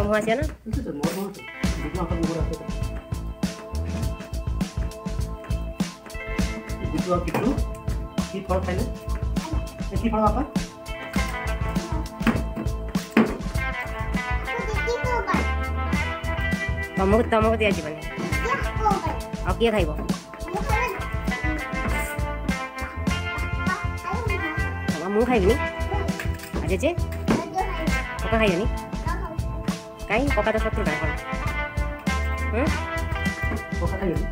मुँह आसिया ना की फल खाइले की फल बापा तुमको दिया जीवन आ किए खाइब मुँह खाइबी जे पका खाइबनी कहीं पका तो शत्रु कौन पका खाइबनी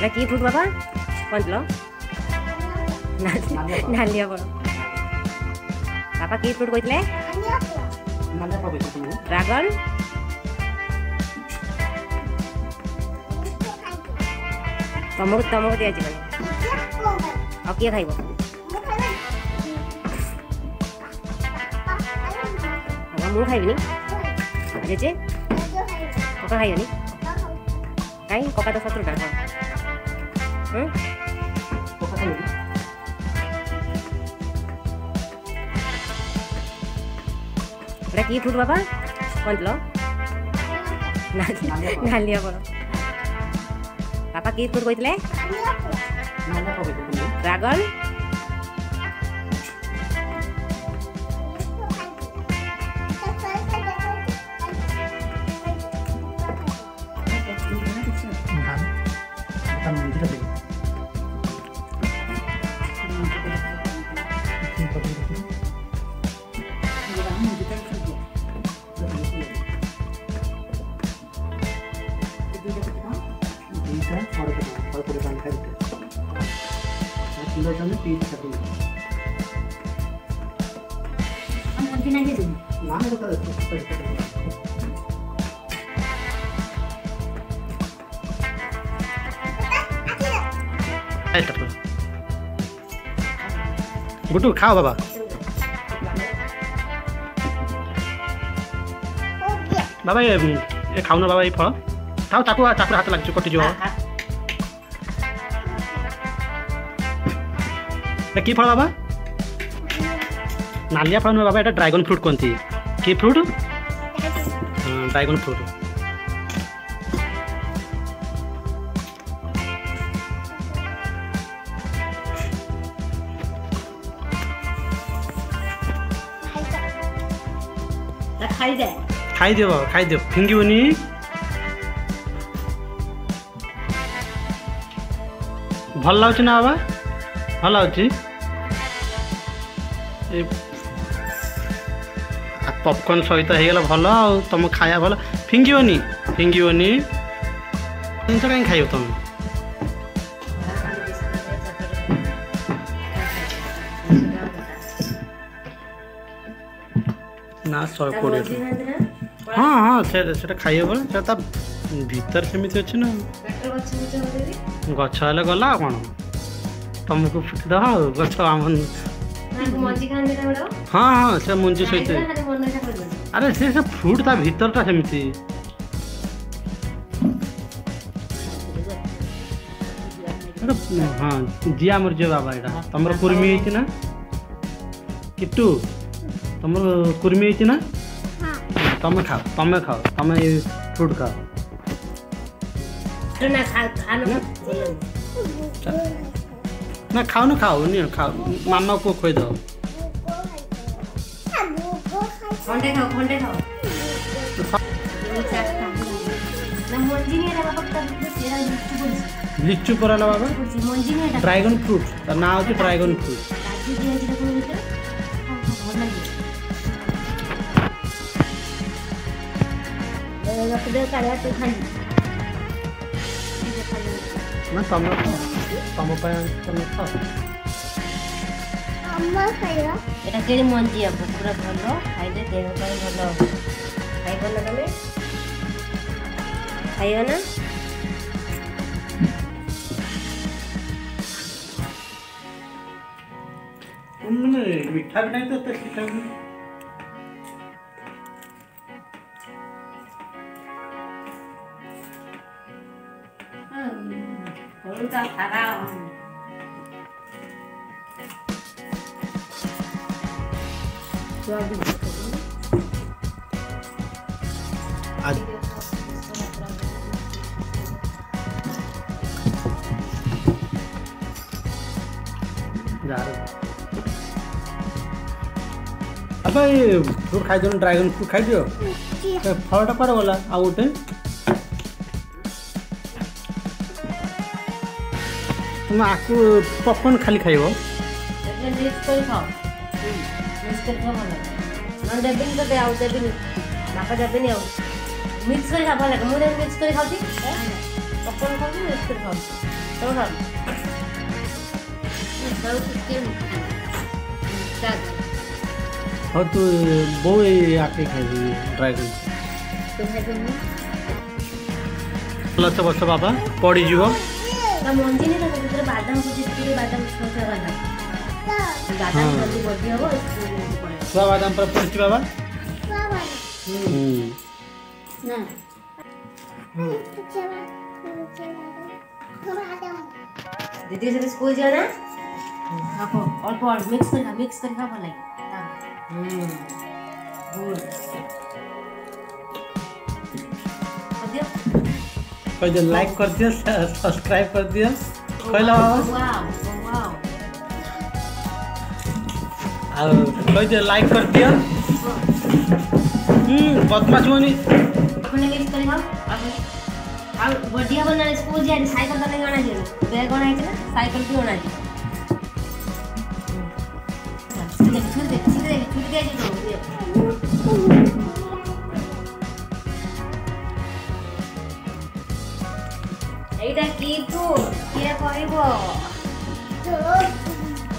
की फ्रूट बाबा कौन लो नालिया बड़ बापा की फ्रूट कहते ड्रागन तुमको दिया जीवन आ किए खाइब मुँह खाइबनी जे पका खाइबनी कहीं पका तो शत्रु कौन की फ्रूट बाबा कौन लो नालिया बड़ बापा की फ्रूट कहते ड्रागन गुटू खाओ बाबा बाबा ये खाऊ ना बाबा ये फल खाओ चाकू हाथ लगे कटि जो कि फल बाबा नालिया फल नुह बाबा ये ड्रैगन फ्रूट कहती कि फ्रूट ड्रैगन फ्रूट खाई दियो फिंगीबनी भल लगुच ना बाबा भल लगुच पॉपकॉर्न सहित हो गला भल तुम खाया भल फिंगीबनी जिन कहीं खाइब तुम ना 120 हाँ हाँ से खाइए बोले से भीतर सेमती अच्छे ना गछ हेल्ले गला कौन तुमको फुटी दे गछ आम हाँ हाँ से मंजी सहित अरे से फ्रूट ता भीतरटा सेमती हाँ जिया मर जो बाबा यहाँ तुम कुर्मी ना किट्टू तुम कुर्मी ना तुम खाओ तुम फ्रूट खाओ ना खाओ नहीं खाओ मामा को खोई दो लिचू पर बाबा ड्रैगन फ्रूट ना हूँ ड्रैगन फ्रूट ना तुम मंजी पूरा भल खाइले देह भल खाइब ना तुम खाइब ना मीठा भी नहीं तो मीठा भी आज अब ये फ्रूट खाई दियो ड्रैगन फ्रूट खाई दियो फलटा पर गला आ गोटे तुम आकु पॉपकॉर्न खाली खाइबो मिक्स कर खाओ भल न देबिन तो दे आउ देबिन बापा देबिन आउ मिक्स कर खा भल मुझे मिक्स कर खाउती पॉपकॉर्न खाउती मिक्स कर खाउ तो खाओ सब चिकन स्टार्ट हाँ तू बो आके खाई ड्रैगन तो खाइ दमु लस बस बाबा पड़ी जीवो ना मंजी नहीं था तो बादाम को जितने बादाम छोटा बादाम बादाम जल्दी बड़ी हो छुआ बादाम पर पड़छ बाबा ना दीदी से स्कूल जाना खाओ और मिक्स कर खा भलाई गुड कोई जो लाइक कर दियो सब्सक्राइब कर दियो कहला वाओ वाओ कोई जो लाइक कर दियो बदमाश होनी अपने मिक्स कर खाओ अब बढ़िया बना स्कूल जा साइकिल तो नहीं आना चाहिए बैग आना है ना साइकिल भी आना चाहिए छुट गया এইটা কি তো কে করিব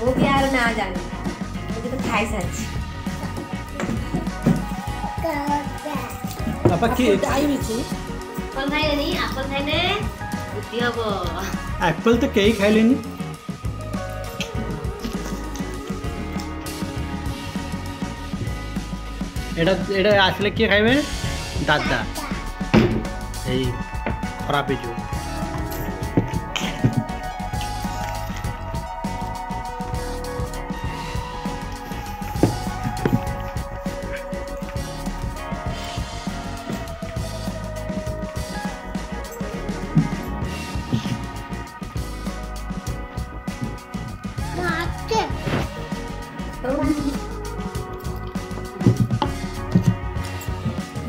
ও কি আর না জানি ওকে তো খাই সাচ্ছি আপা কি আপেল খাইনি আপেল খাইনে বুদ্ধি হব एप्पल तो कई खाई लेनी एटा एटा आसले किए खाइबे दादा एई खराब हे जो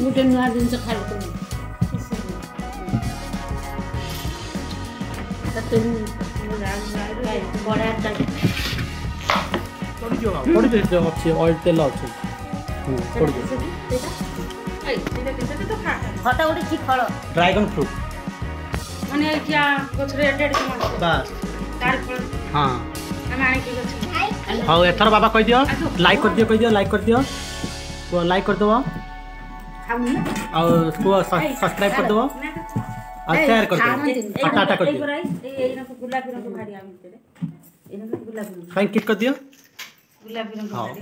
मुझे नुआ दिन से खाई तो तुम बड़ा तक पड़ी जो अच्छे ऑयल तेल अच्छे पड़ी जो फटा उठी की फल ड्रैगन फ्रूट माने क्या कुछ रेटेड बस कार फल हाँ हम आने के कुछ हाँ एथर बाबा कह दियो लाइक कर दियो तो लाइक कर दो हम और तू सब्सक्राइब कर दो और शेयर कर दो टाटा कर दियो ए ना गुलाबी रंग भारी आमी तेरे ए ना गुलाबी रंग कहीं किट कर दियो गुलाबी रंग हाँ भारी